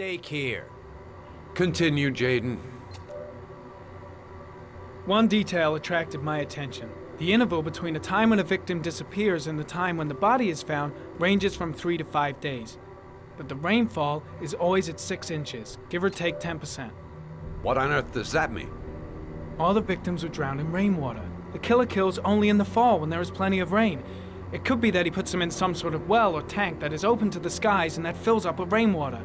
stake here. Continue, Jaden. One detail attracted my attention. The interval between the time when a victim disappears and the time when the body is found ranges from 3 to 5 days. But the rainfall is always at 6 inches, give or take 10%. What on earth does that mean? All the victims were drowned in rainwater. The killer kills only in the fall when there is plenty of rain. It could be that he puts them in some sort of well or tank that is open to the skies and that fills up with rainwater.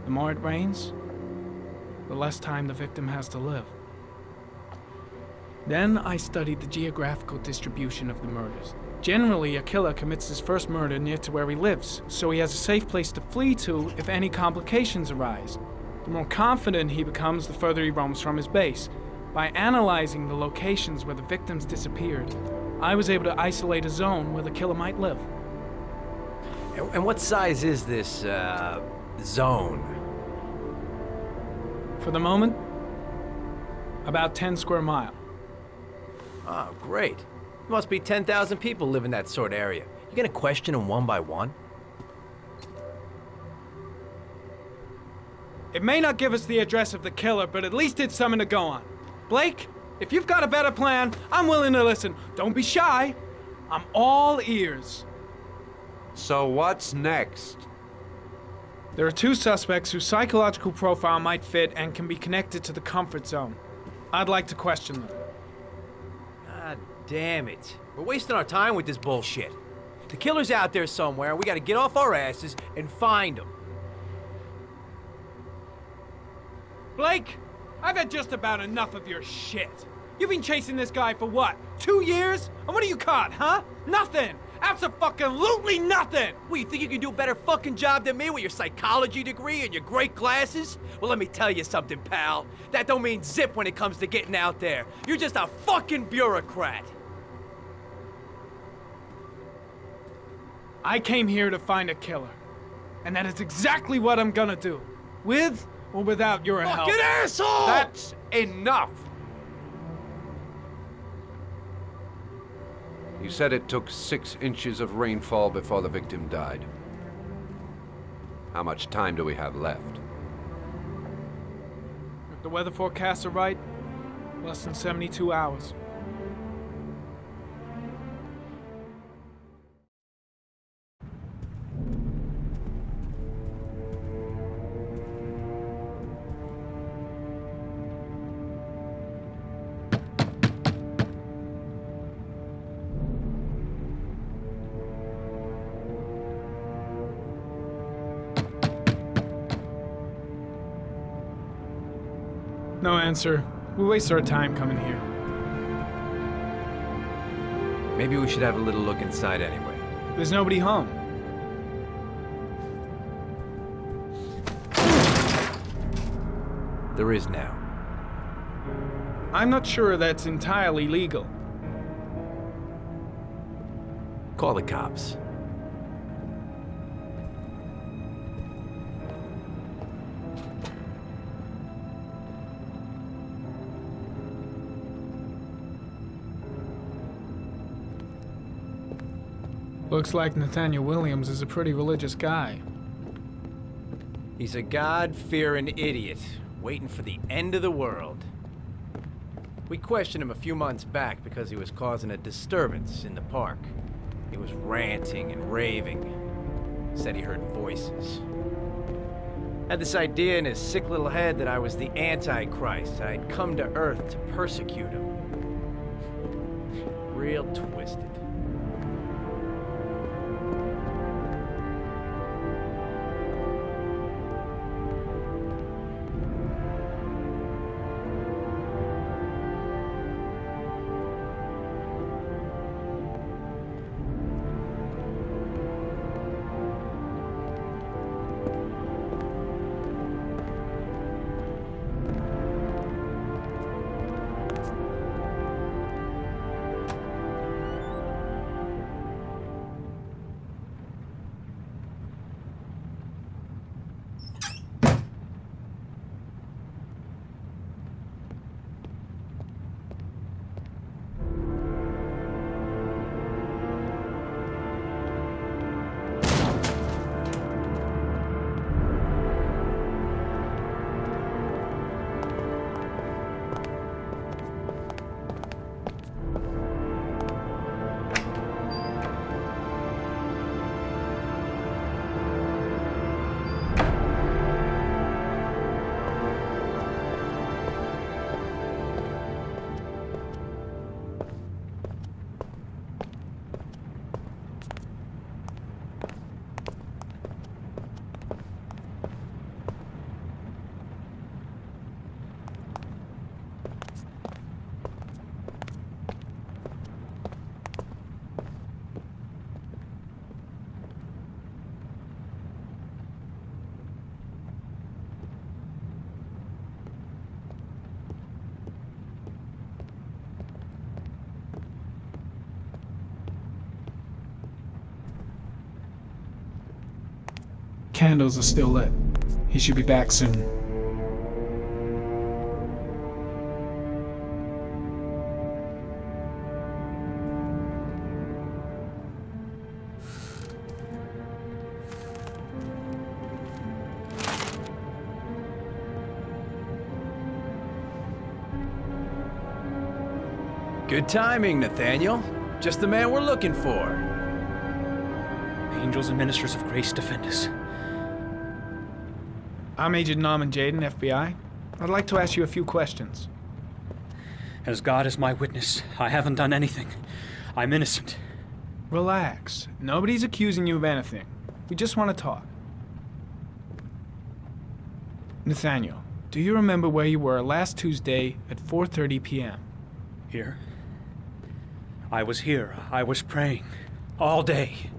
The more it rains, the less time the victim has to live. Then I studied the geographical distribution of the murders. Generally, a killer commits his first murder near to where he lives, so he has a safe place to flee to if any complications arise. The more confident he becomes, the further he roams from his base. By analyzing the locations where the victims disappeared, I was able to isolate a zone where the killer might live. And what size is this, zone? For the moment, about 10 square miles. Oh, great. There must be 10,000 people live in that sort of area. You gonna question them one by one? It may not give us the address of the killer, but at least it's something to go on. Blake, if you've got a better plan, I'm willing to listen. Don't be shy. I'm all ears. So what's next? There are 2 suspects whose psychological profile might fit and can be connected to the comfort zone. I'd like to question them. God damn it. We're wasting our time with this bullshit. The killer's out there somewhere. We gotta get off our asses and find him. Blake, I've had just about enough of your shit. You've been chasing this guy for what, 2 years? And what are you caught, huh? Nothing! Abso-fucking-lutely nothing! What, you think you can do a better fucking job than me with your psychology degree and your great glasses? Well, let me tell you something, pal. That don't mean zip when it comes to getting out there. You're just a fucking bureaucrat. I came here to find a killer. And that is exactly what I'm gonna do. With or without your help. Fucking asshole! That's enough! You said it took 6 inches of rainfall before the victim died. How much time do we have left? If the weather forecasts are right, less than 72 hours. No answer. We waste our time coming here. Maybe we should have a little look inside anyway. There's nobody home. There is now. I'm not sure that's entirely legal. Call the cops. Looks like Nathaniel Williams is a pretty religious guy. He's a God-fearing idiot, waiting for the end of the world. We questioned him a few months back because he was causing a disturbance in the park. He was ranting and raving. Said he heard voices. Had this idea in his sick little head that I was the Antichrist. I'd come to Earth to persecute him. Real twisted. Candles are still lit. He should be back soon. Good timing, Nathaniel. Just the man we're looking for. Angels and ministers of grace defend us. I'm Agent Norman Jaden, FBI. I'd like to ask you a few questions. As God is my witness, I haven't done anything. I'm innocent. Relax. Nobody's accusing you of anything. We just want to talk. Nathaniel, do you remember where you were last Tuesday at 4:30 p.m.? Here? I was here. I was praying. All day.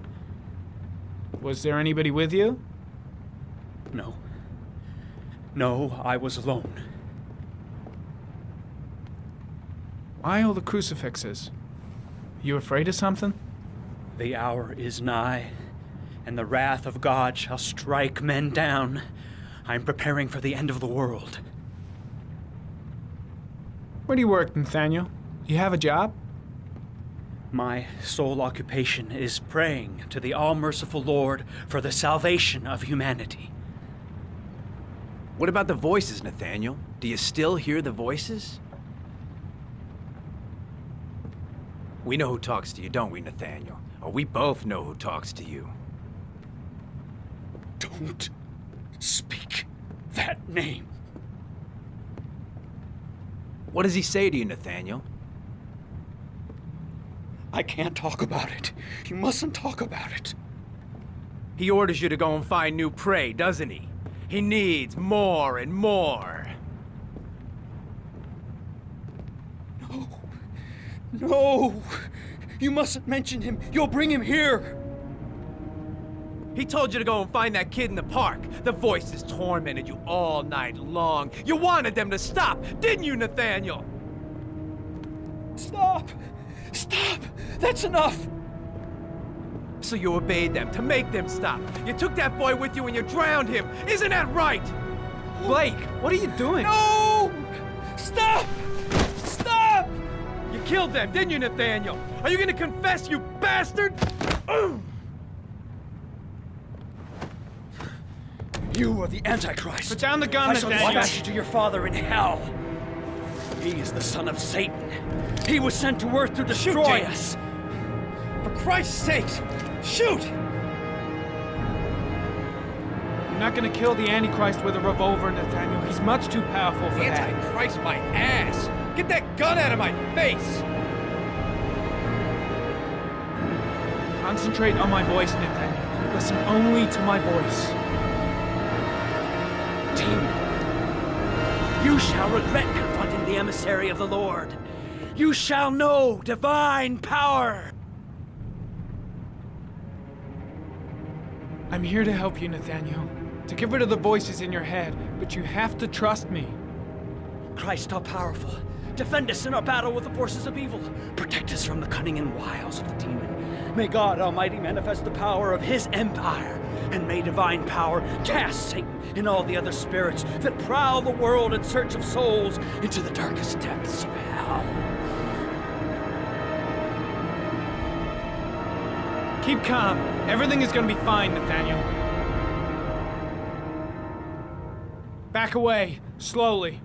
Was there anybody with you? No. No, I was alone. Why all the crucifixes? You afraid of something? The hour is nigh, and the wrath of God shall strike men down. I'm preparing for the end of the world. Where do you work, Nathaniel? You have a job? My sole occupation is praying to the all-merciful Lord for the salvation of humanity. What about the voices, Nathaniel? Do you still hear the voices? We know who talks to you, don't we, Nathaniel? Or we both know who talks to you. Don't speak that name. What does he say to you, Nathaniel? I can't talk about it. You mustn't talk about it. He orders you to go and find new prey, doesn't he? He needs more and more. No. No! You mustn't mention him. You'll bring him here. He told you to go and find that kid in the park. The voices tormented you all night long. You wanted them to stop, didn't you, Nathaniel? Stop! Stop! That's enough! So you obeyed them to make them stop. You took that boy with you and you drowned him. Isn't that right? Blake, what are you doing? No! Stop! Stop! You killed them, didn't you, Nathaniel? Are you gonna confess, you bastard? You are the Antichrist. Put down the gun, I shall Nathaniel. dispatch you to your father in hell. He is the son of Satan. He was sent to earth to destroy us. For Christ's sakes, shoot! You're not gonna kill the Antichrist with a revolver, Nathaniel. He's much too powerful for that. Antichrist my ass! Get that gun out of my face! Concentrate on my voice, Nathaniel. Listen only to my voice. You shall regret confronting the emissary of the Lord. You shall know divine power. I'm here to help you, Nathaniel. To get rid of the voices in your head, but you have to trust me. Christ all-powerful, defend us in our battle with the forces of evil. Protect us from the cunning and wiles of the demon. May God Almighty manifest the power of His empire, and may divine power cast Satan and all the other spirits that prowl the world in search of souls into the darkest depths of hell. Keep calm. Everything is gonna be fine, Nathaniel. Back away, slowly.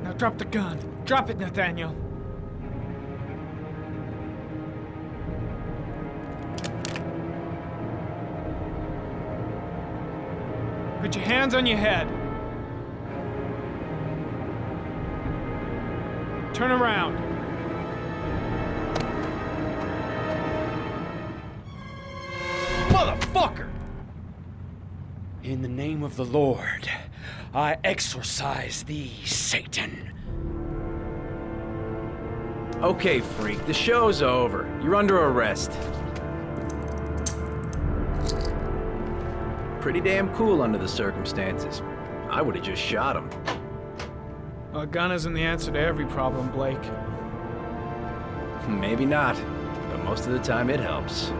Now drop the gun. Drop it, Nathaniel. Put your hands on your head. Turn around. Motherfucker! In the name of the Lord, I exorcise thee, Satan. Okay, freak, the show's over. You're under arrest. Pretty damn cool under the circumstances. I would have just shot him. A gun isn't the answer to every problem, Blake. Maybe not, but most of the time it helps.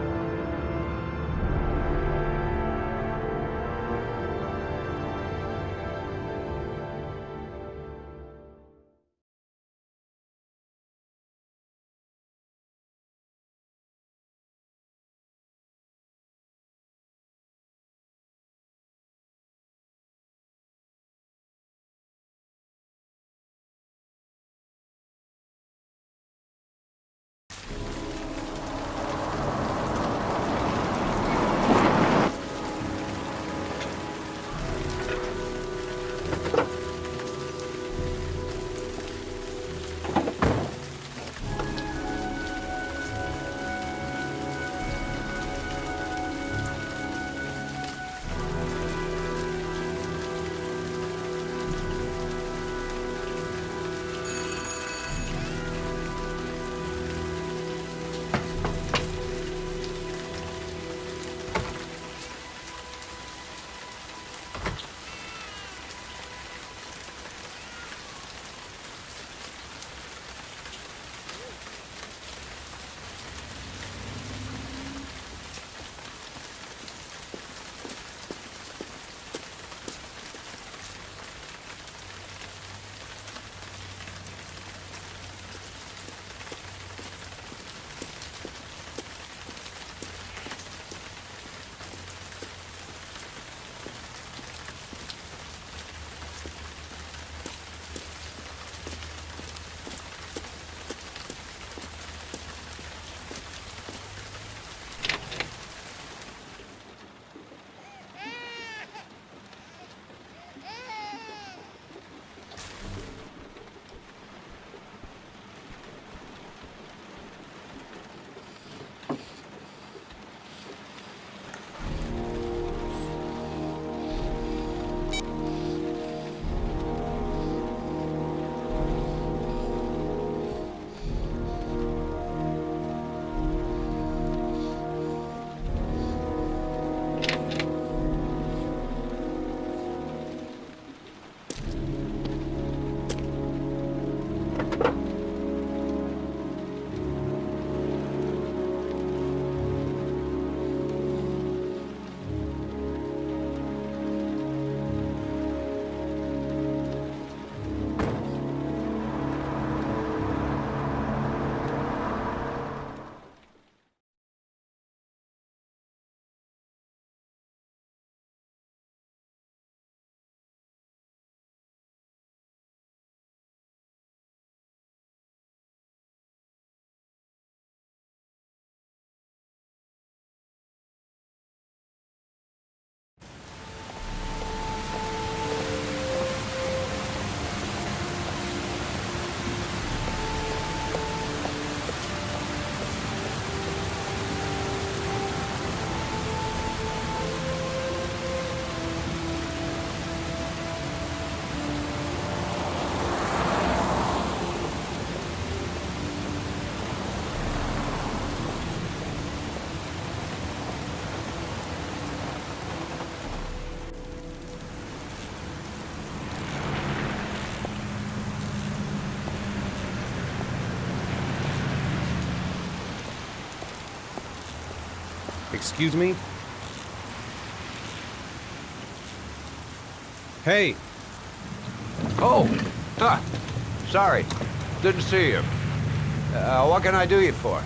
Excuse me? Hey! Oh! Sorry. Didn't see you. What can I do you for?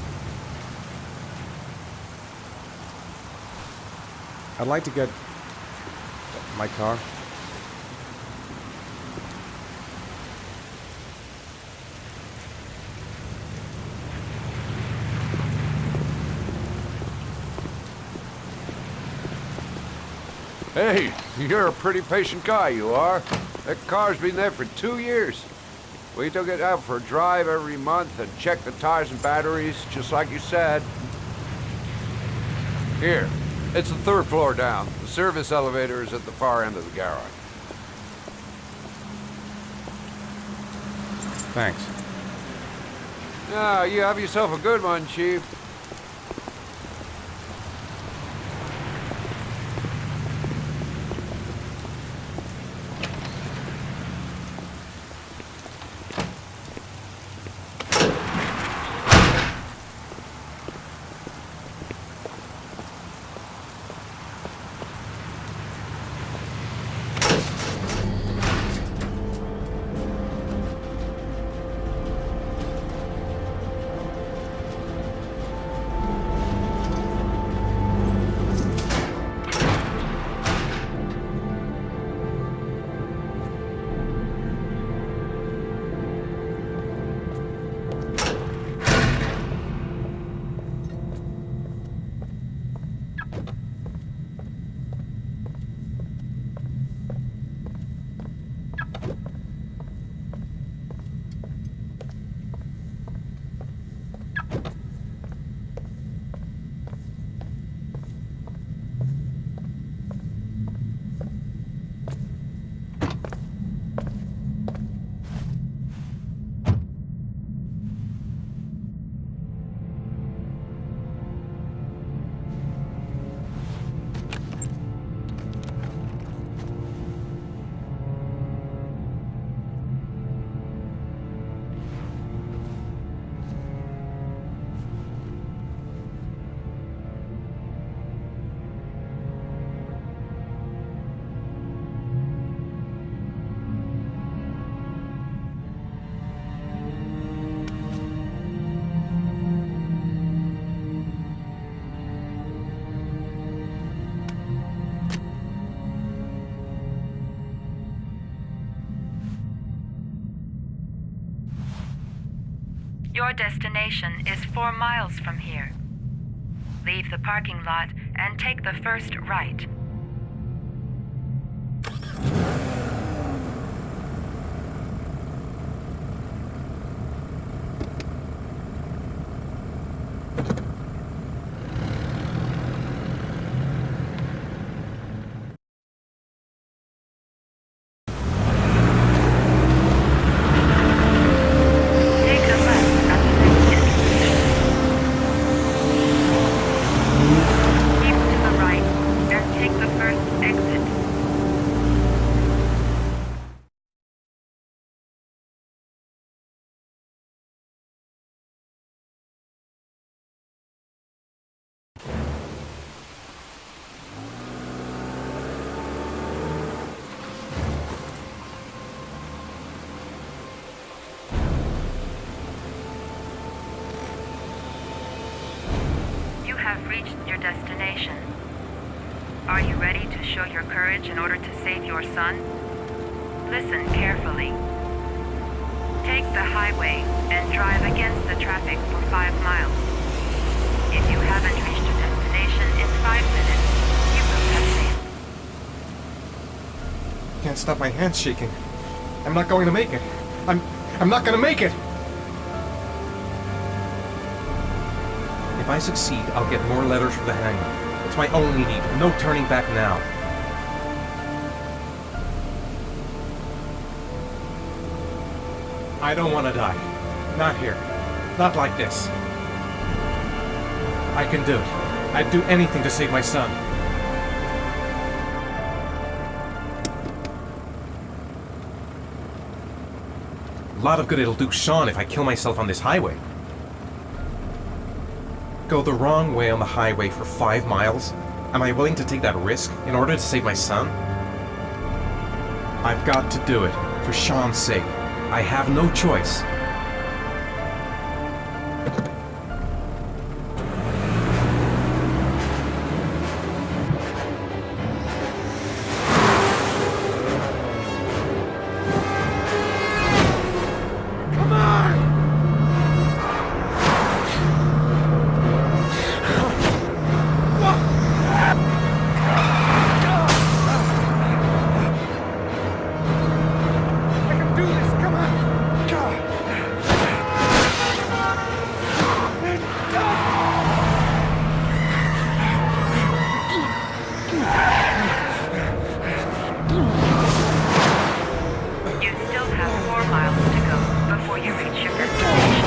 I'd like to get my car. Hey, you're a pretty patient guy, you are. That car's been there for 2 years. We took it out for a drive every month and checked the tires and batteries, just like you said. Here, it's the 3rd floor down. The service elevator is at the far end of the garage. Thanks. Ah, you have yourself a good one, Chief. Your destination is 4 miles from here. Leave the parking lot and take the first right. Take a left at the next intersection. Keep to the right and take the first exit. You have reached your destination. Are you ready to show your courage in order to save your son? Listen carefully. Take the highway and drive against the traffic for 5 miles. If you haven't reached your destination in 5 minutes, you will have failed. Can't stop my hands shaking. I'm not going to make it. I'm not going to make it! If I succeed, I'll get more letters from the hangar. It's my only need. No turning back now. I don't want to die. Not here. Not like this. I can do it. I'd do anything to save my son. A lot of good it'll do Sean if I kill myself on this highway. Go the wrong way on the highway for 5 miles? Am I willing to take that risk in order to save my son? I've got to do it, for Sean's sake. I have no choice. You still have 4 miles to go before you reach your destination.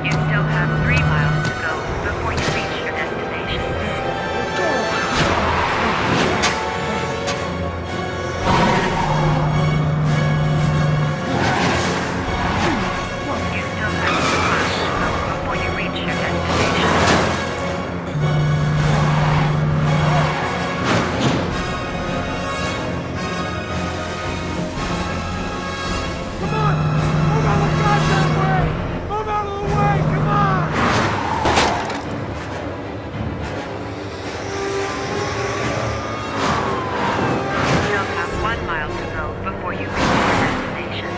You still have 3 miles to go before you reach your destination. You still have 2 miles to go before you reach your destination. You still have 1 mile to go before you reach your destination.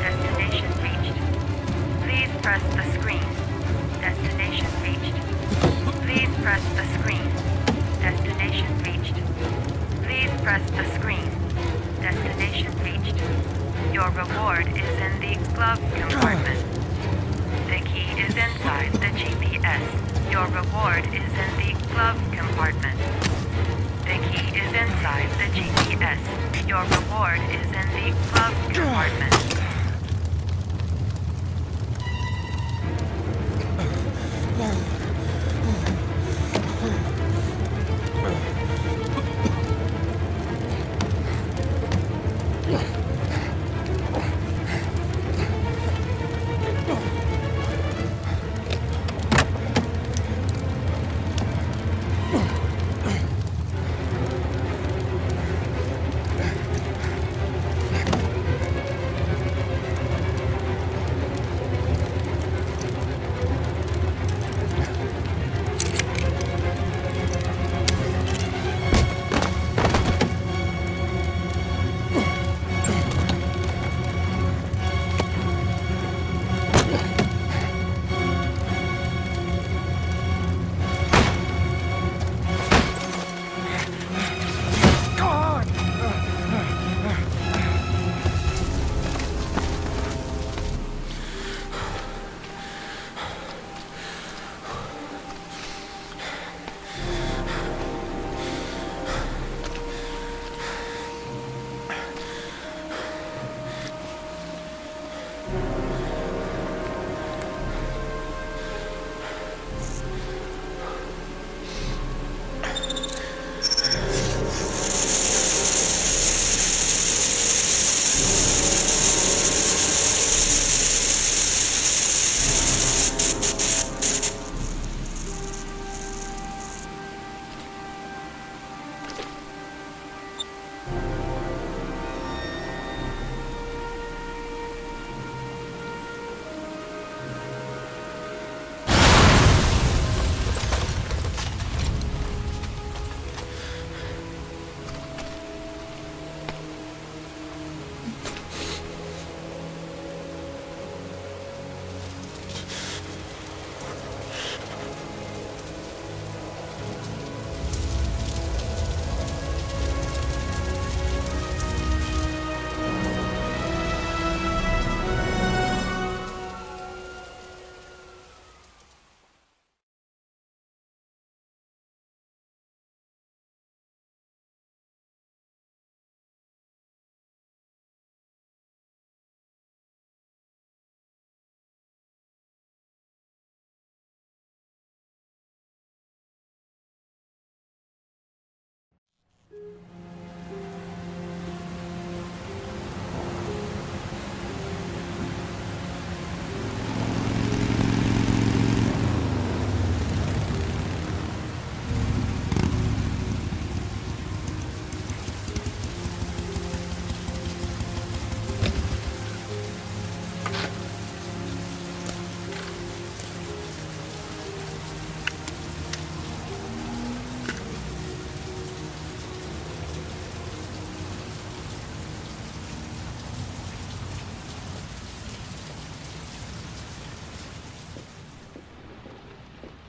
Destination reached. Please press the screen. Destination reached. Please press the screen. Destination reached. Please press reward is in the glove compartment. The key is inside the GPS. Your reward is in the glove compartment. The key is inside the GPS. Your reward is in the glove compartment.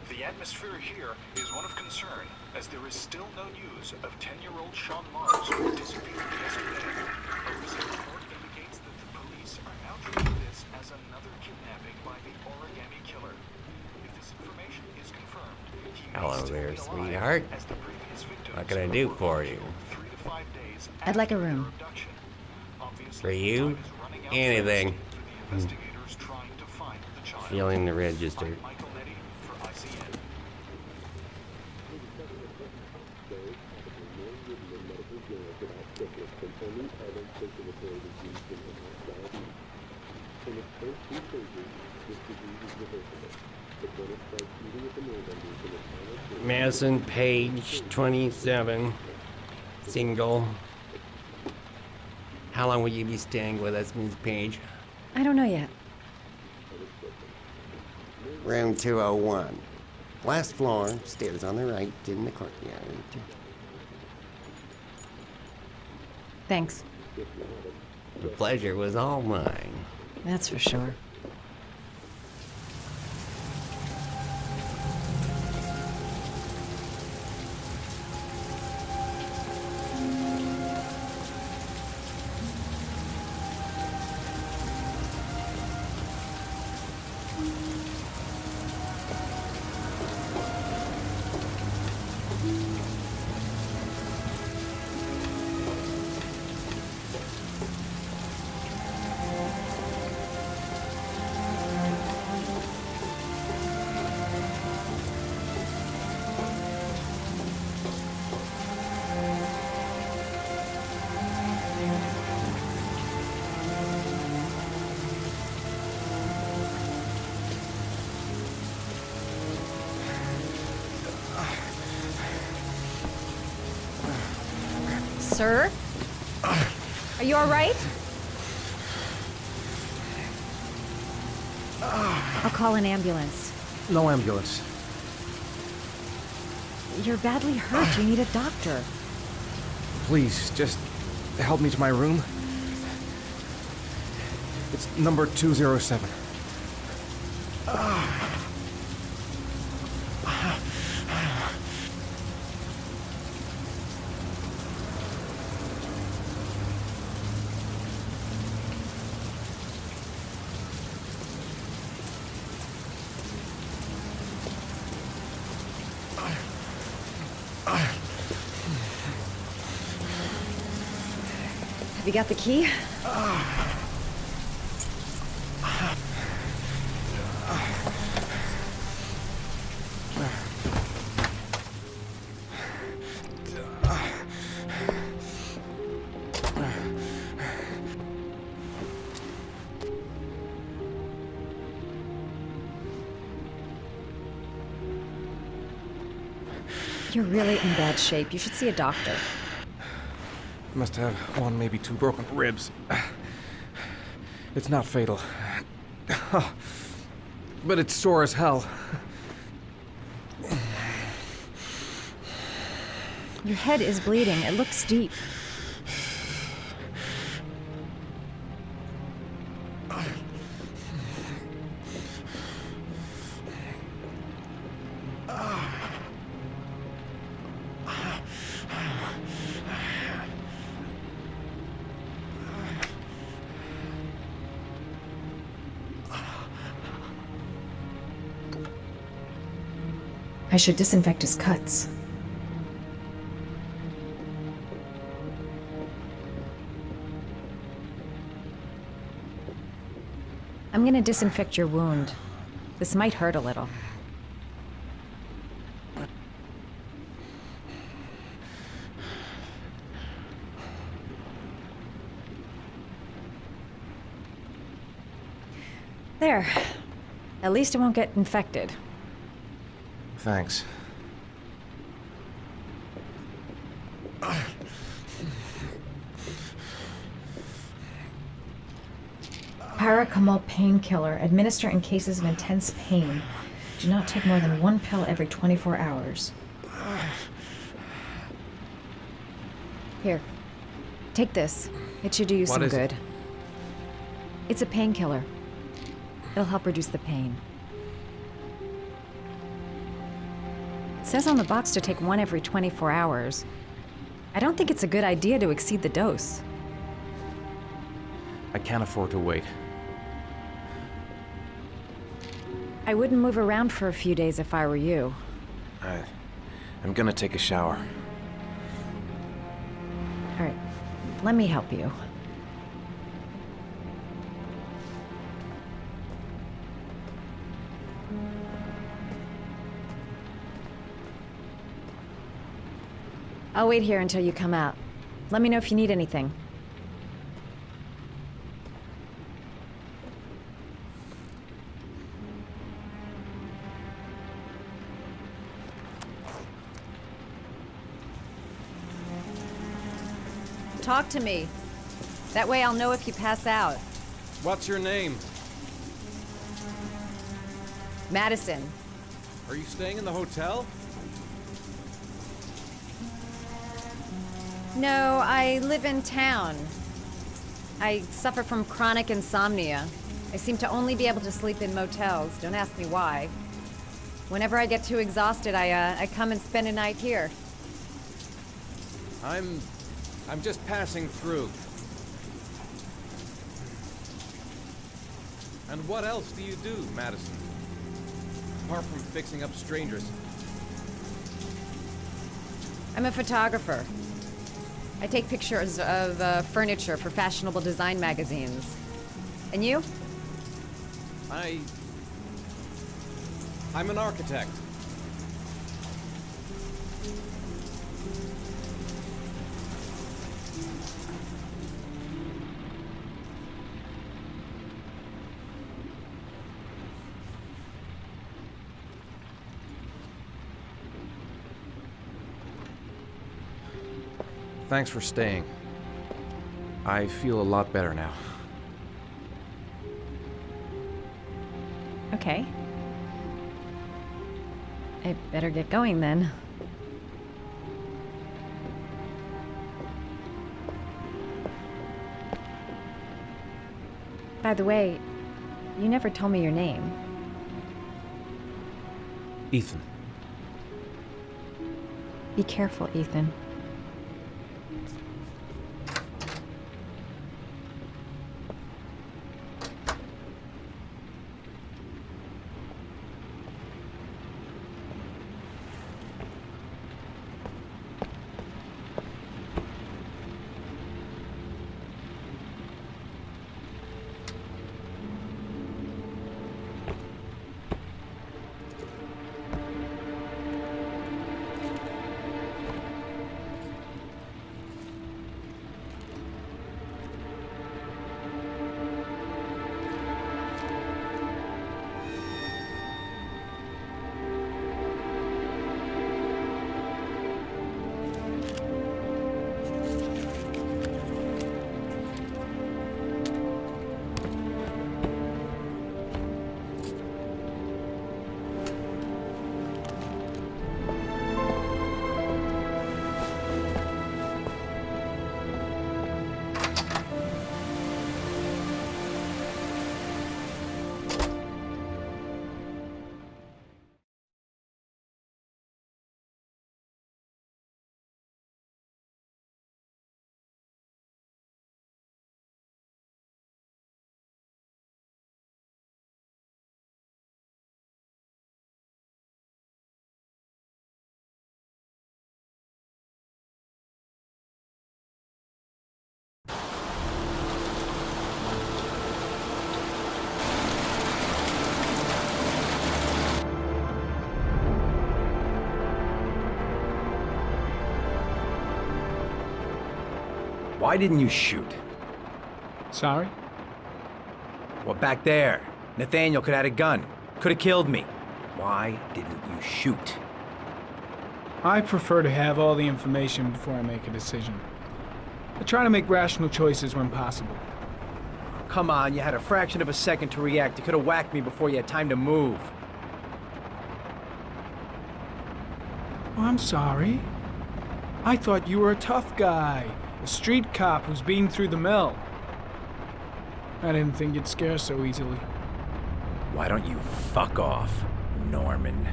The atmosphere here is one of concern, as there is still no news of 10-year-old Sean Mars, who disappeared yesterday. A recent report indicates that the police are now treating this as another kidnapping by the origami killer. If this information is confirmed, he may Hello still there, be alive, sweetheart. as the previous victims What can I do were for all you? killed 3 to 5 days I'd like a after their room. abduction. Obviously, For you? time is running out Anything. fast for the investigators trying to find the child. Feeling the register. I'm Michael Nettie for ICN. Madison, page 27, single. How long will you be staying with us, Miss Page? I don't know yet. Room 201. Last floor, stairs on the right, in the courtyard. Thanks. The pleasure was all mine. That's for sure. Sir? Are you all right? I'll call an ambulance. No ambulance. You're badly hurt. You need a doctor. Please, just help me to my room. It's number 207. Have you got the key? You're really in bad shape. You should see a doctor. Must have one, maybe two broken ribs. It's not fatal. But it's sore as hell. Your head is bleeding. It looks deep. I should disinfect his cuts. I'm gonna disinfect your wound. This might hurt a little. There. At least it won't get infected. Thanks. Paracetamol painkiller. Administer in cases of intense pain. Do not take more than one pill every 24 hours. Here. Take this. It should do you some good. It's a painkiller. It'll help reduce the pain. It says on the box to take one every 24 hours. I don't think it's a good idea to exceed the dose. I can't afford to wait. I wouldn't move around for a few days if I were you. I'm gonna take a shower. All right, let me help you. I'll wait here until you come out. Let me know if you need anything. Talk to me. That way I'll know if you pass out. What's your name? Madison. Are you staying in the hotel? No, I live in town. I suffer from chronic insomnia. I seem to only be able to sleep in motels. Don't ask me why. Whenever I get too exhausted, I come and spend a night here. I'm just passing through. And what else do you do, Madison? Apart from fixing up strangers. I'm a photographer. I take pictures of furniture for fashionable design magazines. And you? I'm an architect. Thanks for staying. I feel a lot better now. Okay. I better get going then. By the way, you never told me your name. Ethan. Be careful, Ethan. Why didn't you shoot? Sorry? Well, back there. Nathaniel could have had a gun. Could have killed me. Why didn't you shoot? I prefer to have all the information before I make a decision. I try to make rational choices when possible. Come on, you had a fraction of a second to react. You could have whacked me before you had time to move. Oh, I'm sorry. I thought you were a tough guy. A street cop who's been through the mill. I didn't think you'd scare so easily. Why don't you fuck off, Norman?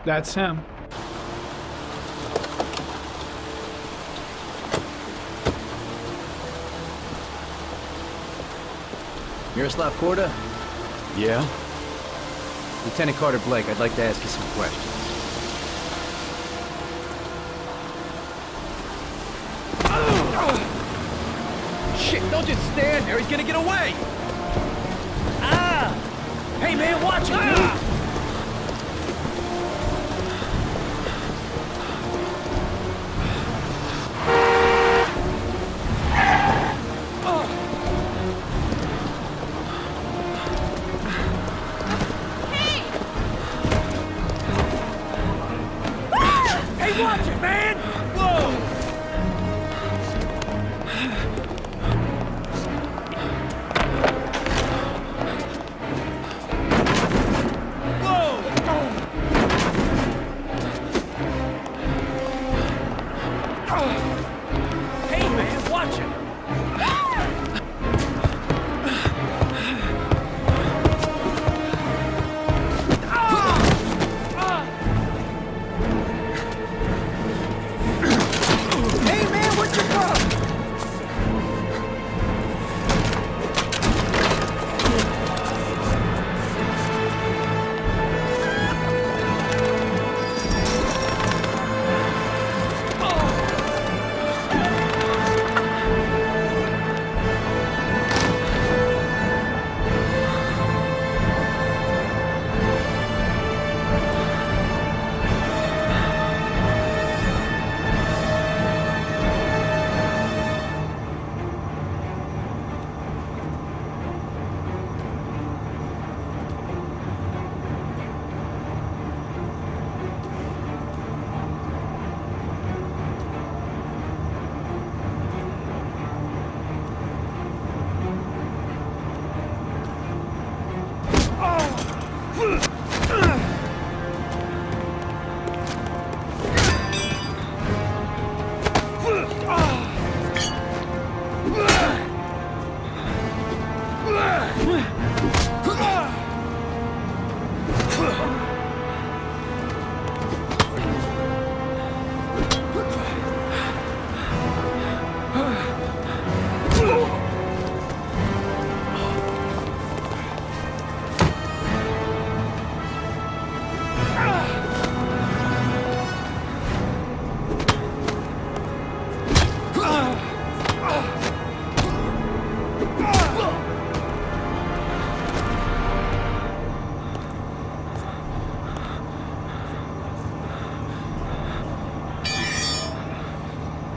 That's him. Miroslav Korda? Yeah? Lieutenant Carter Blake, I'd like to ask you some questions. Shit, don't just stand there. He's gonna get away! Ah! Hey, man, watch it, dude! Watch it, man! Whoa! Hey, man, watch it!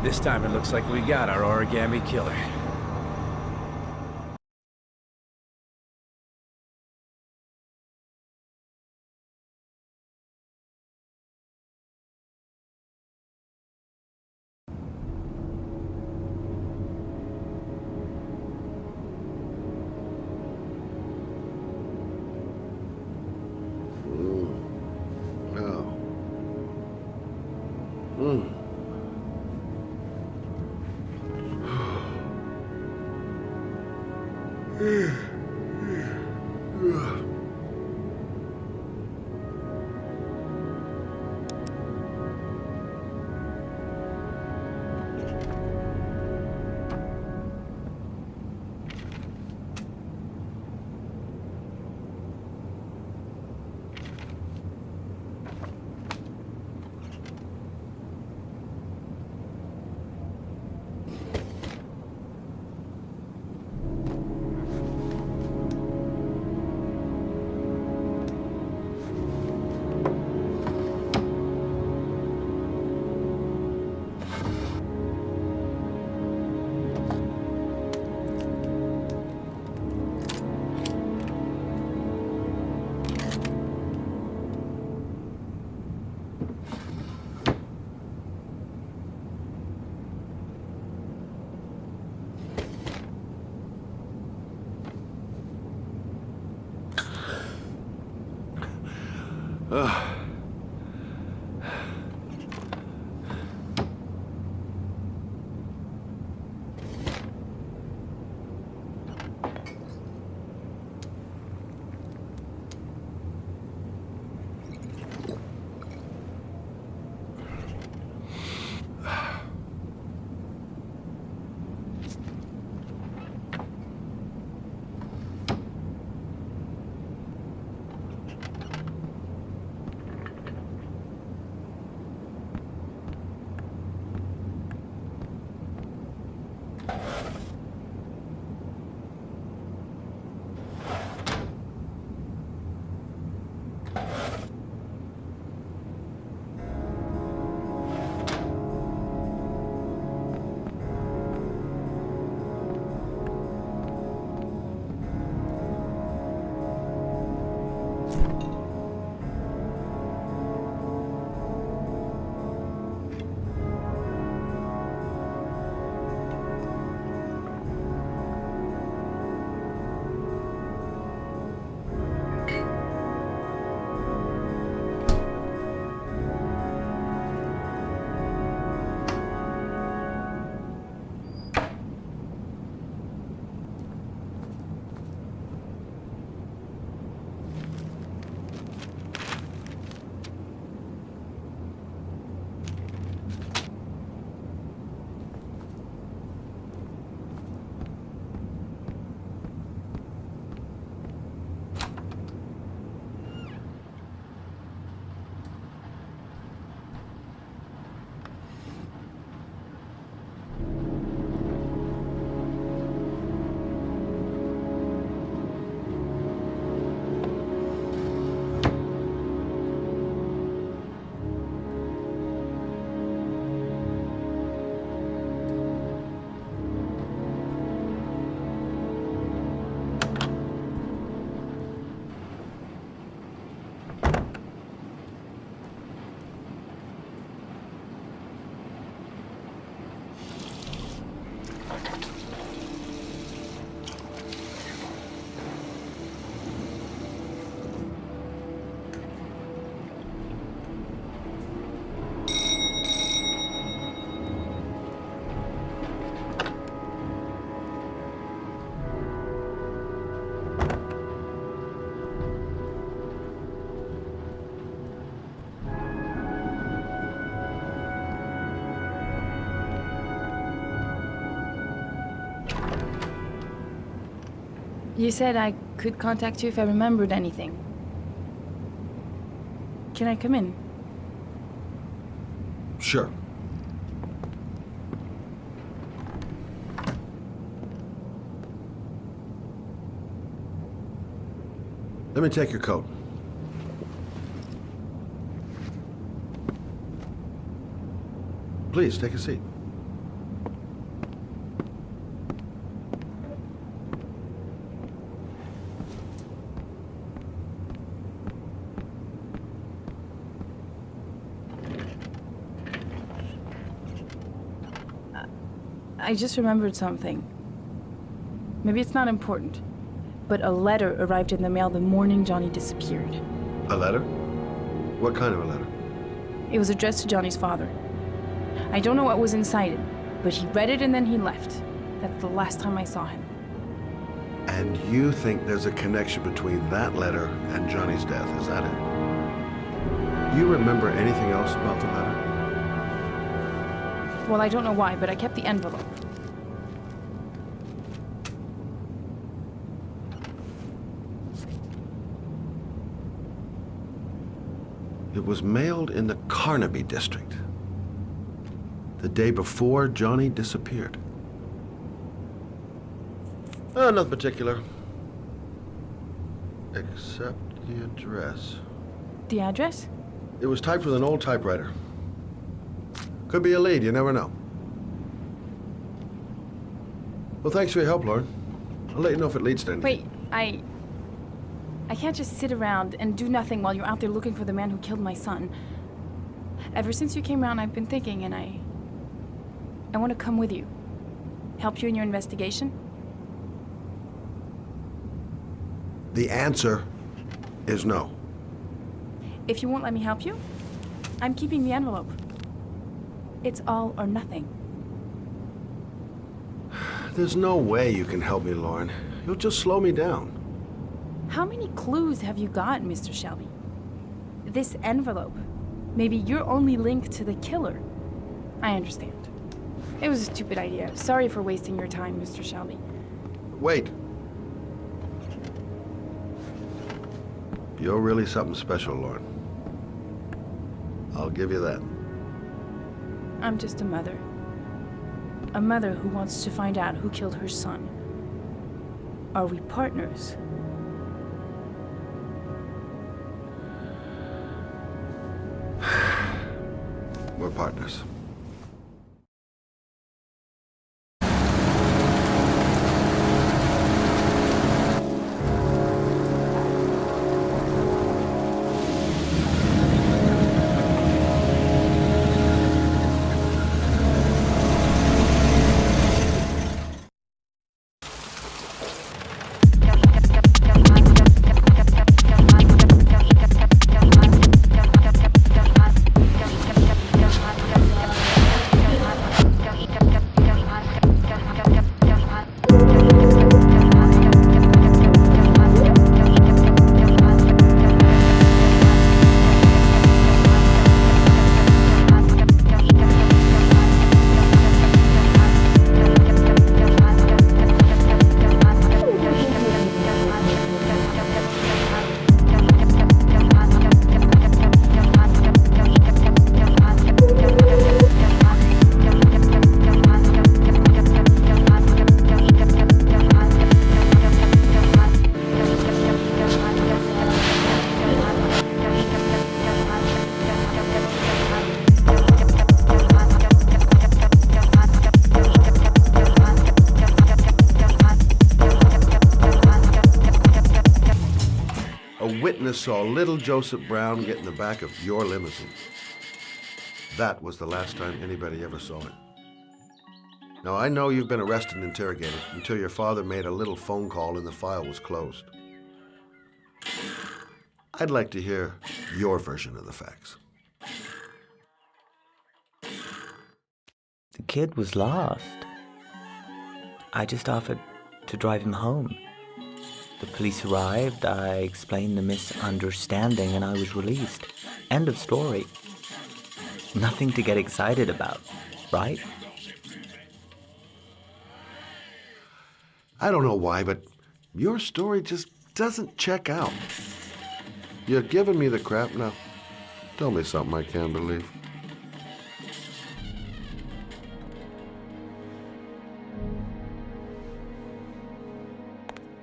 This time it looks like we got our origami killer. You said I could contact you if I remembered anything. Can I come in? Sure. Let me take your coat. Please, take a seat. I just remembered something. Maybe it's not important, but a letter arrived in the mail the morning Johnny disappeared. A letter? What kind of a letter? It was addressed to Johnny's father. I don't know what was inside it, but he read it and then he left. That's the last time I saw him. And you think there's a connection between that letter and Johnny's death, is that it? You remember anything else about the letter? Well, I don't know why, but I kept the envelope. It was mailed in the Carnaby district, the day before Johnny disappeared. Nothing particular, except the address. The address? It was typed with an old typewriter. Could be a lead, you never know. Well, thanks for your help, Lauren. I'll let you know if it leads to anything. Wait, I can't just sit around and do nothing while you're out there looking for the man who killed my son. Ever since you came around, I've been thinking, and I want to come with you. Help you in your investigation? The answer is no. If you won't let me help you, I'm keeping the envelope. It's all or nothing. There's no way you can help me, Lauren. You'll just slow me down. How many clues have you got, Mr. Shelby? This envelope. Maybe your only link to the killer. I understand. It was a stupid idea. Sorry for wasting your time, Mr. Shelby. Wait. You're really something special, Lauren. I'll give you that. I'm just a mother. A mother who wants to find out who killed her son. Are we partners? We're partners. Witness saw little Joseph Brown get in the back of your limousine. That was the last time anybody ever saw it. Now, I know you've been arrested and interrogated until your father made a little phone call and the file was closed. I'd like to hear your version of the facts. The kid was lost. I just offered to drive him home. The police arrived, I explained the misunderstanding, and I was released. End of story. Nothing to get excited about, right? I don't know why, but your story just doesn't check out. You're giving me the crap now. Tell me something I can't believe.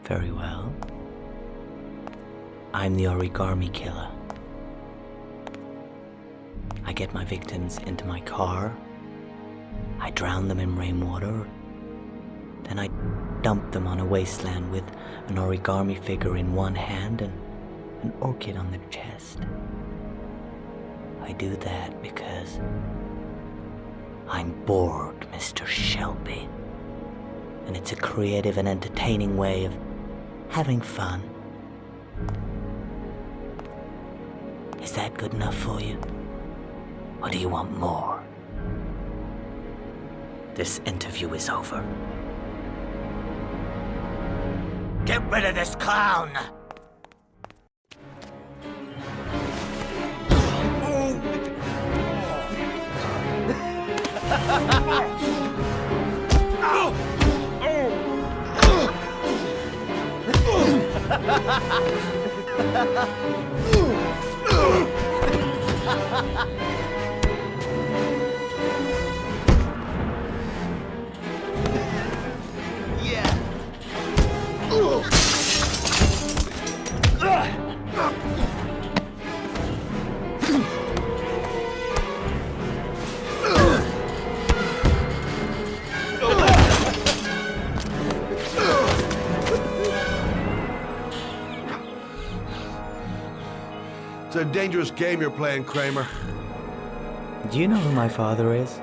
Very well. I'm the origami killer. I get my victims into my car. I drown them in rainwater. Then I dump them on a wasteland with an origami figure in one hand and an orchid on their chest. I do that because I'm bored, Mr. Shelby. And it's a creative and entertaining way of having fun. Is that good enough for you? Or do you want more? This interview is over. Get rid of this clown! It's a dangerous game you're playing, Kramer. Do you know who my father is?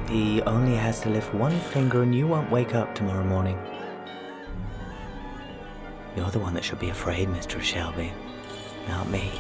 He only has to lift one finger and you won't wake up tomorrow morning. You're the one that should be afraid, Mr. Shelby, not me.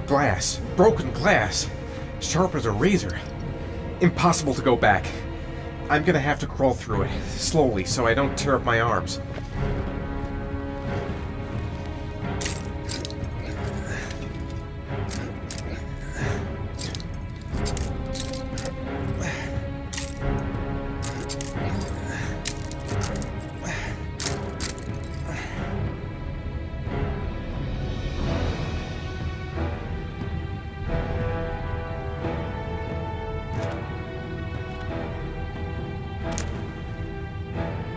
Glass. Broken glass. Sharp as a razor. Impossible to go back. I'm gonna have to crawl through it, slowly, so I don't tear up my arms.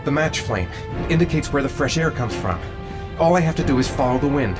The match flame indicates where the fresh air comes from. All I have to do is follow the wind.